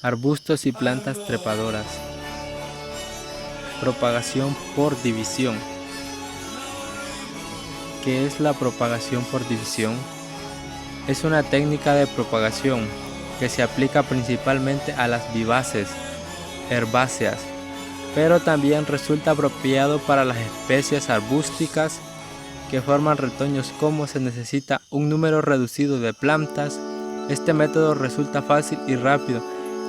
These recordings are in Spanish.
Arbustos y plantas trepadoras. Propagación por división. ¿Qué es la propagación por división? Es una técnica de propagación que se aplica principalmente a las vivaces, herbáceas, pero también resulta apropiado para las especies arbusticas que forman retoños. Como se necesita un número reducido de plantas, este método resulta fácil y rápido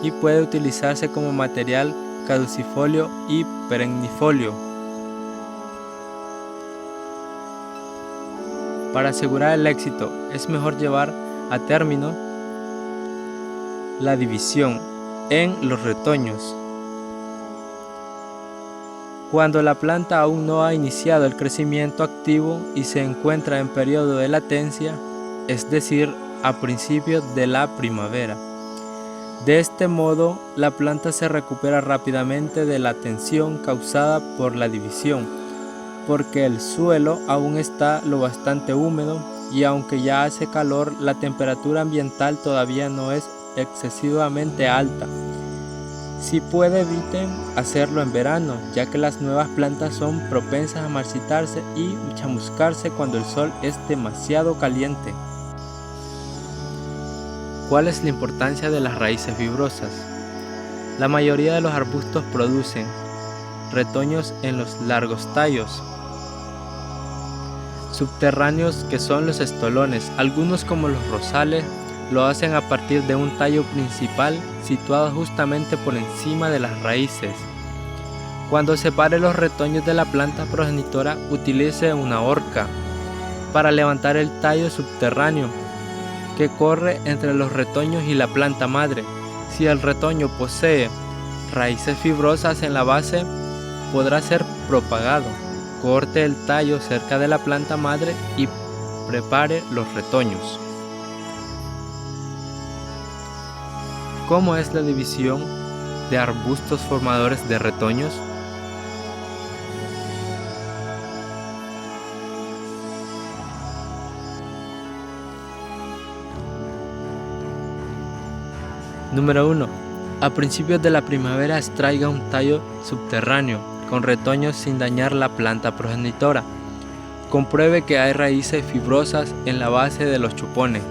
y puede utilizarse como material caducifolio y perennifolio. Para asegurar el éxito, es mejor llevar a término la división en los retoños cuando la planta aún no ha iniciado el crecimiento activo y se encuentra en periodo de latencia, es decir, a principios de la primavera. De este modo, la planta se recupera rápidamente de la tensión causada por la división, porque el suelo aún está lo bastante húmedo y aunque ya hace calor, la temperatura ambiental todavía no es excesivamente alta. Si puede, eviten hacerlo en verano, ya que las nuevas plantas son propensas a marchitarse y chamuscarse cuando el sol es demasiado caliente. ¿Cuál es la importancia de las raíces fibrosas? La mayoría de los arbustos producen retoños en los largos tallos subterráneos, que son los estolones. Algunos, como los rosales, lo hacen a partir de un tallo principal situado justamente por encima de las raíces. Cuando separe los retoños de la planta progenitora, utilice una horca para levantar el tallo subterráneo que corre entre los retoños y la planta madre. Si el retoño posee raíces fibrosas en la base, podrá ser propagado. Corte el tallo cerca de la planta madre y prepare los retoños. ¿Cómo es la división de arbustos formadores de retoños? Número 1. A principios de la primavera extraiga un tallo subterráneo con retoños sin dañar la planta progenitora. Compruebe que hay raíces fibrosas en la base de los chupones.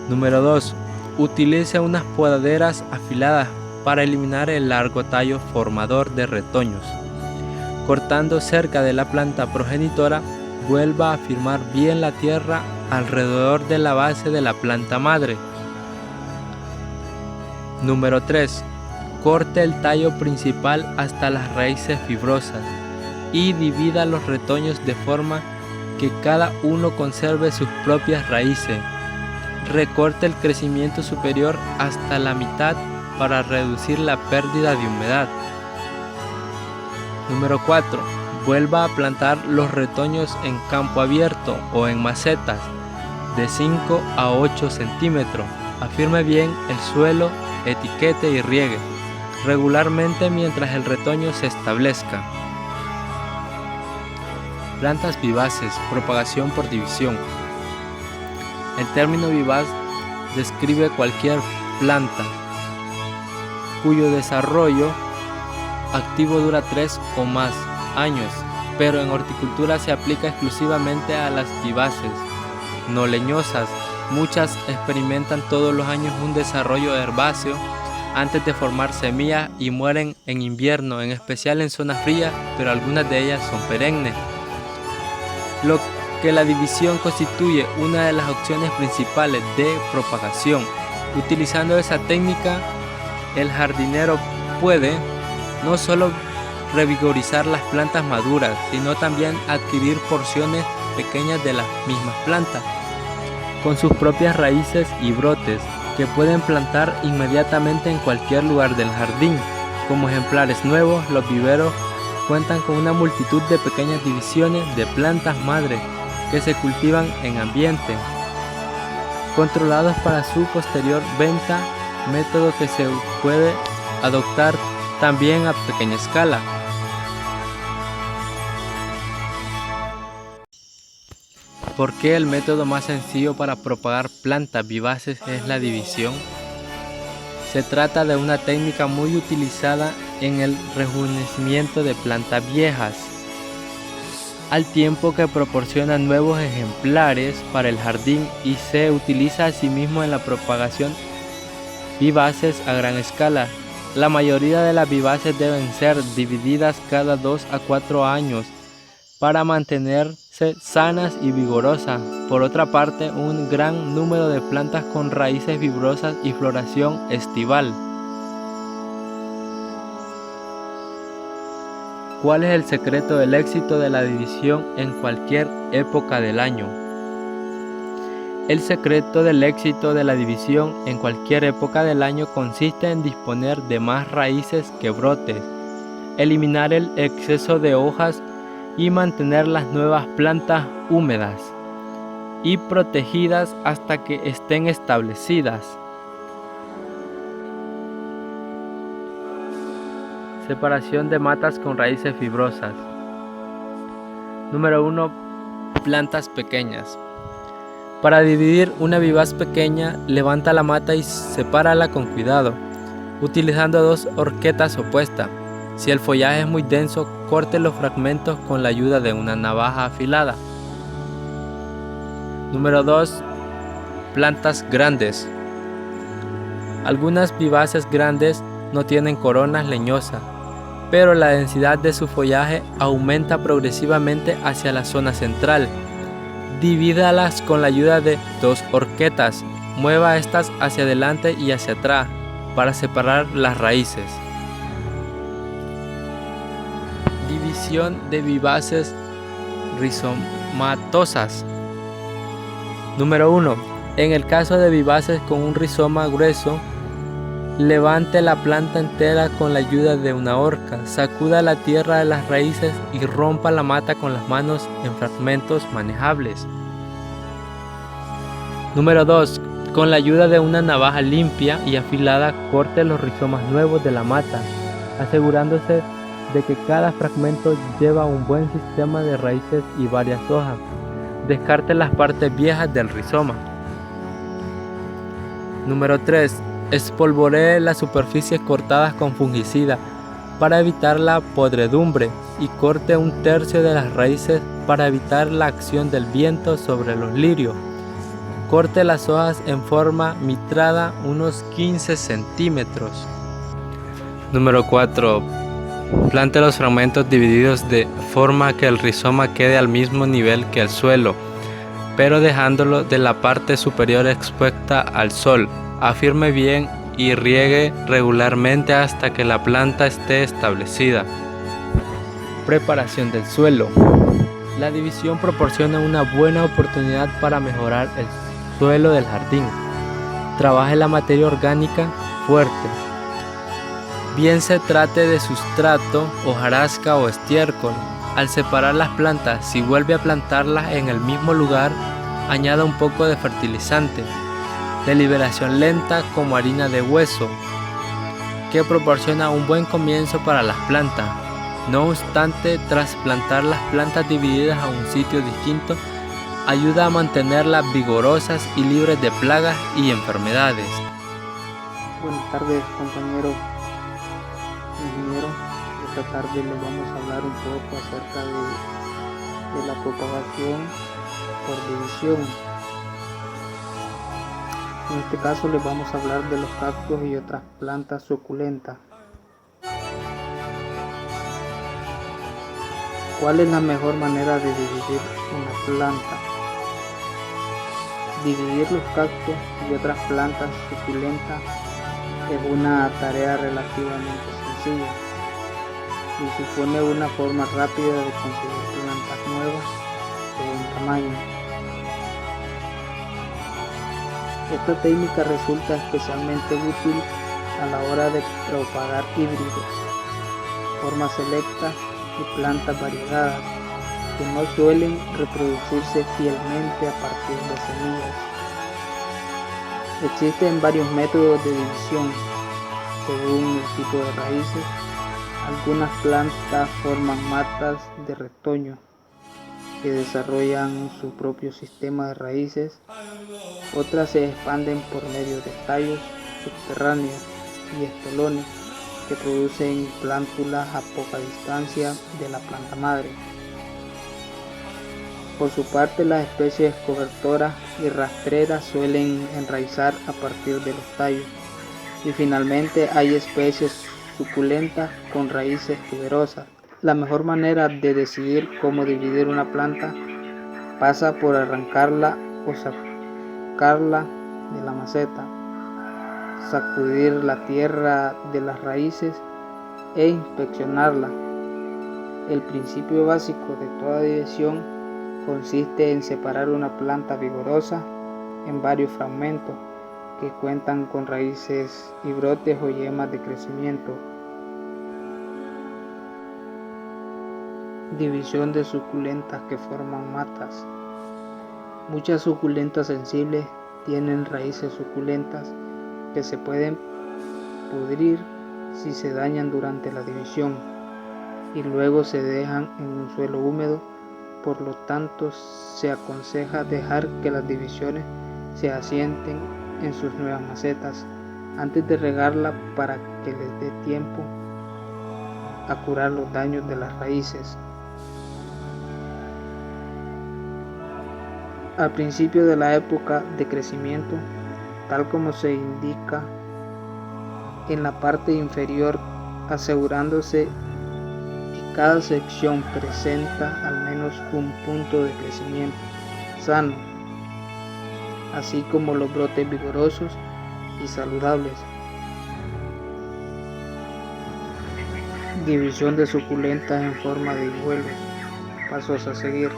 Número 2. Utilice unas podaderas afiladas para eliminar el largo tallo formador de retoños. Cortando cerca de la planta progenitora, vuelva a firmar bien la tierra alrededor de la base de la planta madre. Número 3. Corte el tallo principal hasta las raíces fibrosas y divida los retoños de forma que cada uno conserve sus propias raíces. Recorte el crecimiento superior hasta la mitad para reducir la pérdida de humedad. Número 4. Vuelva a plantar los retoños en campo abierto o en macetas de 5 a 8 centímetros. Afirme bien el suelo, etiquete y riegue regularmente mientras el retoño se establezca. Plantas vivaces, propagación por división. El término vivaz describe cualquier planta cuyo desarrollo activo dura 3 o más años, pero en horticultura se aplica exclusivamente a las vivaces, no leñosas. Muchas experimentan todos los años un desarrollo herbáceo antes de formar semillas y mueren en invierno, en especial en zonas frías, pero algunas de ellas son perennes. Lo que la división constituye una de las opciones principales de propagación. Utilizando esa técnica, el jardinero puede no solo revigorizar las plantas maduras, sino también adquirir porciones pequeñas de las mismas plantas, con sus propias raíces y brotes, que pueden plantar inmediatamente en cualquier lugar del jardín. Como ejemplares nuevos, los viveros cuentan con una multitud de pequeñas divisiones de plantas madre que se cultivan en ambiente, controlados para su posterior venta, método que se puede adoptar también a pequeña escala. ¿Por qué el método más sencillo para propagar plantas vivaces es la división? Se trata de una técnica muy utilizada en el rejuvenecimiento de plantas viejas, al tiempo que proporciona nuevos ejemplares para el jardín y se utiliza asimismo en la propagación vivaces a gran escala. La mayoría de las vivaces deben ser divididas cada 2 a 4 años para mantenerse sanas y vigorosas. Por otra parte, un gran número de plantas con raíces fibrosas y floración estival. ¿Cuál es el secreto del éxito de la división en cualquier época del año? El secreto del éxito de la división en cualquier época del año consiste en disponer de más raíces que brotes, eliminar el exceso de hojas y mantener las nuevas plantas húmedas y protegidas hasta que estén establecidas. Separación de matas con raíces fibrosas. Número 1. Plantas pequeñas. Para dividir una vivaz pequeña, levanta la mata y sepárala con cuidado, utilizando 2 horquetas opuestas. Si el follaje es muy denso, corte los fragmentos con la ayuda de una navaja afilada. Número 2. Plantas grandes. Algunas vivaces grandes no tienen coronas leñosas, pero la densidad de su follaje aumenta progresivamente hacia la zona central. Divídalas con la ayuda de 2 horquetas. Mueva estas hacia adelante y hacia atrás para separar las raíces. División de vivaces rizomatosas. Número 1. En el caso de vivaces con un rizoma grueso, levante la planta entera con la ayuda de una horca, sacuda la tierra de las raíces y rompa la mata con las manos en fragmentos manejables. Número 2. Con la ayuda de una navaja limpia y afilada, corte los rizomas nuevos de la mata, asegurándose de que cada fragmento lleva un buen sistema de raíces y varias hojas. Descarte las partes viejas del rizoma. Número 3. Espolvoree las superficies cortadas con fungicida para evitar la podredumbre y corte 1/3 de las raíces para evitar la acción del viento sobre los lirios. Corte las hojas en forma mitrada unos 15 centímetros. Número 4. Plante los fragmentos divididos de forma que el rizoma quede al mismo nivel que el suelo, pero dejándolo de la parte superior expuesta al sol. Afirme bien y riegue regularmente hasta que la planta esté establecida. Preparación del suelo. La división proporciona una buena oportunidad para mejorar el suelo del jardín. Trabaje la materia orgánica fuerte. Bien se trate de sustrato, hojarasca o estiércol. Al separar las plantas, si vuelve a plantarlas en el mismo lugar, añada un poco de fertilizante de liberación lenta como harina de hueso, que proporciona un buen comienzo para las plantas. No obstante, trasplantar las plantas divididas a un sitio distinto ayuda a mantenerlas vigorosas y libres de plagas y enfermedades. Buenas tardes, compañero ingeniero. Esta tarde les vamos a hablar un poco acerca de la propagación por división. En este caso les vamos a hablar de los cactus y otras plantas suculentas. ¿Cuál es la mejor manera de dividir una planta? Dividir los cactus y otras plantas suculentas es una tarea relativamente sencilla y supone una forma rápida de conseguir plantas nuevas de buen tamaño. Esta técnica resulta especialmente útil a la hora de propagar híbridos, formas selectas y plantas variegadas que no suelen reproducirse fielmente a partir de semillas. Existen varios métodos de división según el tipo de raíces. Algunas plantas forman matas de retoño que desarrollan su propio sistema de raíces. Otras se expanden por medio de tallos subterráneos y estolones que producen plántulas a poca distancia de la planta madre. Por su parte, las especies cobertoras y rastreras suelen enraizar a partir de los tallos. Y finalmente hay especies suculentas con raíces tuberosas. La mejor manera de decidir cómo dividir una planta pasa por arrancarla o sacarla de la maceta, sacudir la tierra de las raíces e inspeccionarla. El principio básico de toda división consiste en separar una planta vigorosa en varios fragmentos que cuentan con raíces y brotes o yemas de crecimiento. División de suculentas que forman matas. Muchas suculentas sensibles tienen raíces suculentas que se pueden pudrir si se dañan durante la división y luego se dejan en un suelo húmedo. Por lo tanto, se aconseja dejar que las divisiones se asienten en sus nuevas macetas antes de regarla para que les dé tiempo a curar los daños de las raíces. Al principio de la época de crecimiento, tal como se indica en la parte inferior, asegurándose que cada sección presenta al menos un punto de crecimiento sano, así como los brotes vigorosos y saludables. División de suculentas en forma de hijuelos. Pasos a seguir.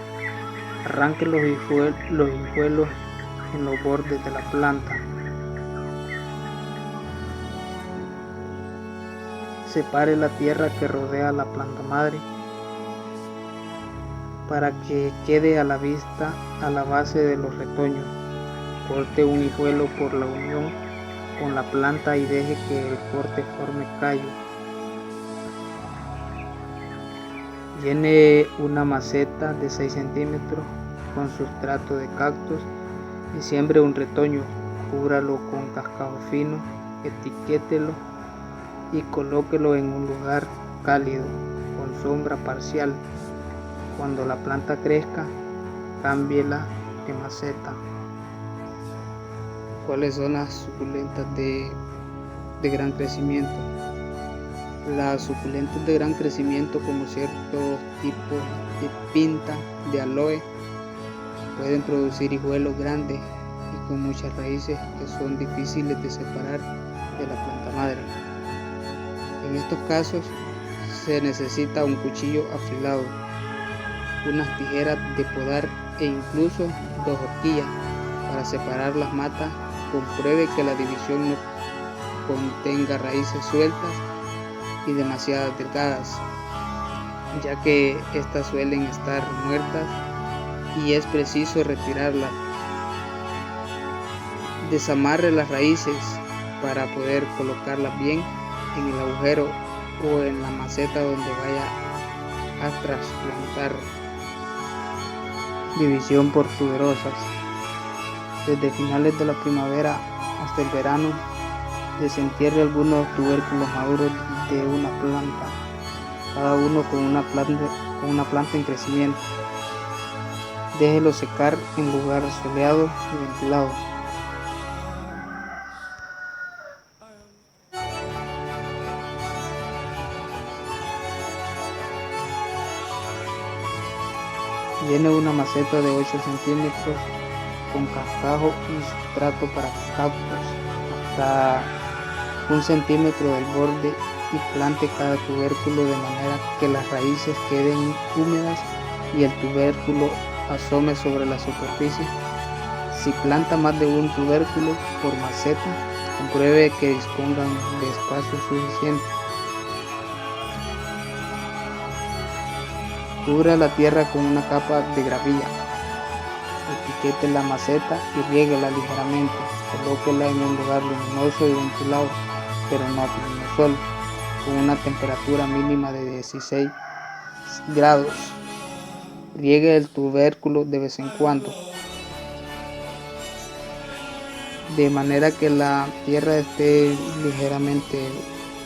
Arranque los hijuelos en los bordes de la planta. Separe la tierra que rodea la planta madre para que quede a la vista a la base de los retoños. Corte un hijuelo por la unión con la planta y deje que el corte forme callo. Llene una maceta de 6 centímetros con sustrato de cactus y siembre un retoño. Cúbralo con cascabel fino, etiquételo y colóquelo en un lugar cálido con sombra parcial. Cuando la planta crezca, cámbiela de maceta. ¿Cuáles son las suculentas de gran crecimiento? Las suculentas de gran crecimiento, como ciertos tipos de pinta, de aloe, pueden producir hijuelos grandes y con muchas raíces que son difíciles de separar de la planta madre. En estos casos se necesita un cuchillo afilado, unas tijeras de podar e incluso 2 horquillas para separar las matas. Compruebe que la división no contenga raíces sueltas y demasiadas delgadas, ya que estas suelen estar muertas y es preciso retirarlas. Desamarre las raíces para poder colocarlas bien en el agujero o en la maceta donde vaya a trasplantar. División por tuberosas. Desde finales de la primavera hasta el verano, desentierre algunos tubérculos maduros de una planta, cada uno con una planta en crecimiento. Déjelo secar en lugar soleado y ventilado. Llene una maceta de 8 centímetros con cascajo y sustrato para cactus hasta 1 centímetro del borde y plante cada tubérculo de manera que las raíces queden húmedas y el tubérculo asome sobre la superficie. Si planta más de un tubérculo por maceta, compruebe que dispongan de espacio suficiente. Cubra la tierra con una capa de gravilla. Etiquete la maceta y riéguela ligeramente. Colóquela en un lugar luminoso y ventilado, pero no a pleno sol, con una temperatura mínima de 16 grados. Riegue el tubérculo de vez en cuando. de manera que la tierra esté ligeramente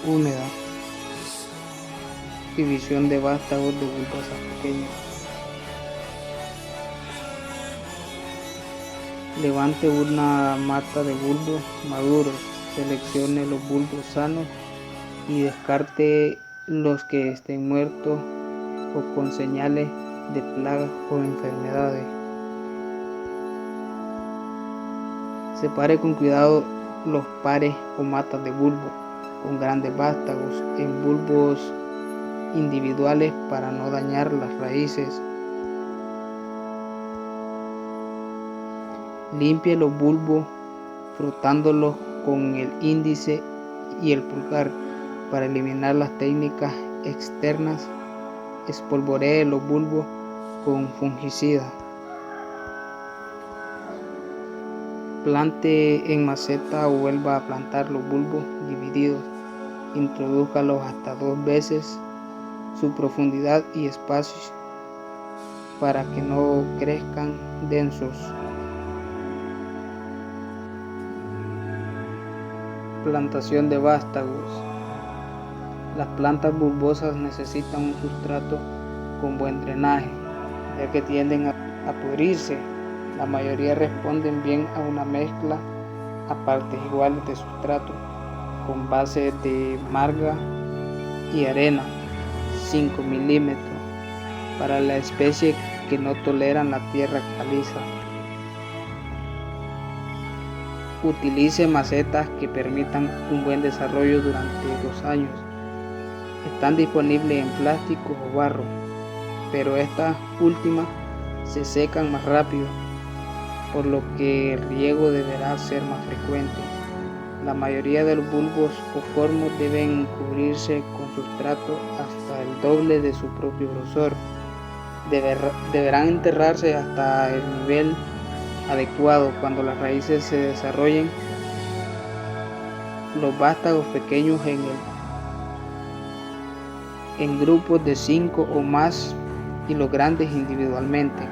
húmeda. División de vástagos de bulbosas pequeñas. Levante una mata de bulbos maduros, seleccione los bulbos sanos y descarte los que estén muertos o con señales de plagas o enfermedades. Separe con cuidado los pares o matas de bulbo con grandes vástagos en bulbos individuales para no dañar las raíces. Limpie los bulbos frotándolos con el índice y el pulgar para eliminar las técnicas externas. Espolvoree los bulbos con fungicida. Plante en maceta o vuelva a plantar los bulbos divididos. Introdúzcalos hasta 2 veces su profundidad y espacio para que no crezcan densos. Plantación de vástagos. Las plantas bulbosas necesitan un sustrato con buen drenaje, ya que tienden a pudrirse. La mayoría responden bien a una mezcla a partes iguales de sustrato con base de marga y arena 5 milímetros para la especie que no toleran la tierra caliza. Utilice macetas que permitan un buen desarrollo durante 2 años. Están disponibles en plástico o barro, pero estas últimas se secan más rápido, por lo que el riego deberá ser más frecuente. La mayoría de los bulbos o cormos deben cubrirse con sustrato hasta el doble de su propio grosor. Deberán enterrarse hasta el nivel adecuado cuando las raíces se desarrollen. Los vástagos pequeños en grupos de 5 o más y los grandes individualmente.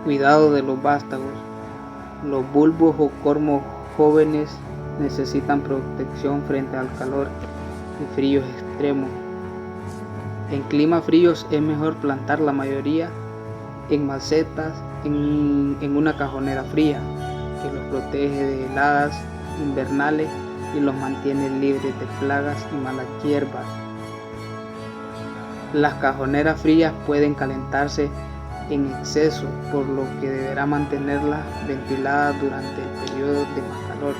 Cuidado de los vástagos. Los bulbos o cormos jóvenes necesitan protección frente al calor y fríos extremos. En climas fríos es mejor plantar la mayoría en macetas en una cajonera fría, que los protege de heladas invernales y los mantiene libres de plagas y malas hierbas. Las cajoneras frías pueden calentarse en exceso, por lo que deberá mantenerlas ventiladas durante el periodo de más calor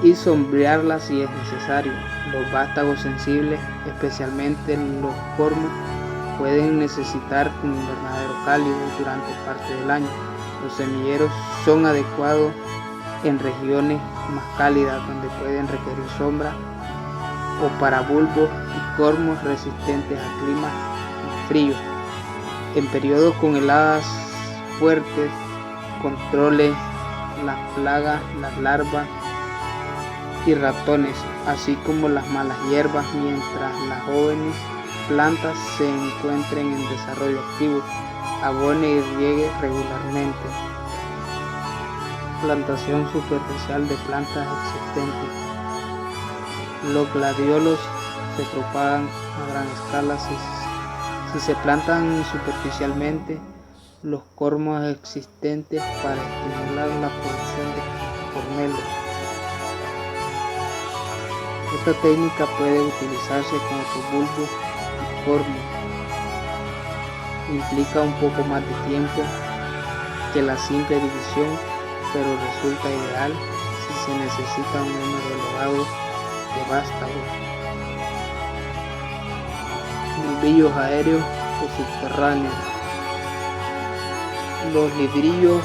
y sombrearlas si es necesario. Los vástagos sensibles, especialmente los cormos, pueden necesitar un invernadero cálido durante parte del año. Los semilleros son adecuados en regiones más cálidas donde pueden requerir sombra, o para bulbos y cormos resistentes a climas más fríos. En periodos con heladas fuertes, controle las plagas, las larvas y ratones, así como las malas hierbas, mientras las jóvenes plantas se encuentren en desarrollo activo. Abone y riegue regularmente. Plantación superficial de plantas existentes. Los gladiolos se propagan a gran escala si se plantan superficialmente los cormos existentes para estimular la producción de cormelos. Esta técnica puede utilizarse con otros bulbos y cormos. Implica un poco más de tiempo que la simple división, pero resulta ideal si se necesita un número elevado de vástagos. Bulbillos aéreos o subterráneos. Los librillos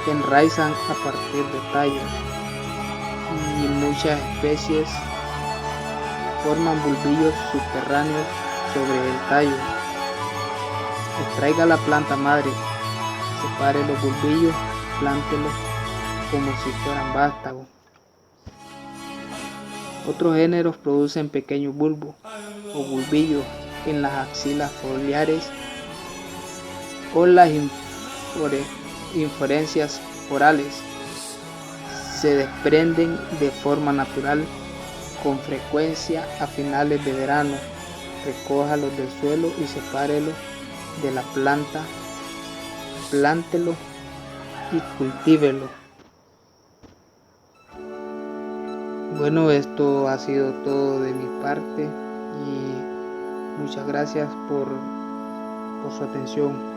enraizan a partir de tallos y muchas especies forman bulbillos subterráneos sobre el tallo. Extraiga la planta madre, separe los bulbillos, plántelos como si fueran vástagos. Otros géneros producen pequeños bulbos o bulbillos en las axilas foliares o las inferencias orales. Se desprenden de forma natural con frecuencia a finales de verano. Recójalos del suelo y sepárelo de la planta. Plántelo y cultívelo. Bueno, esto ha sido todo de mi parte y muchas gracias por su atención.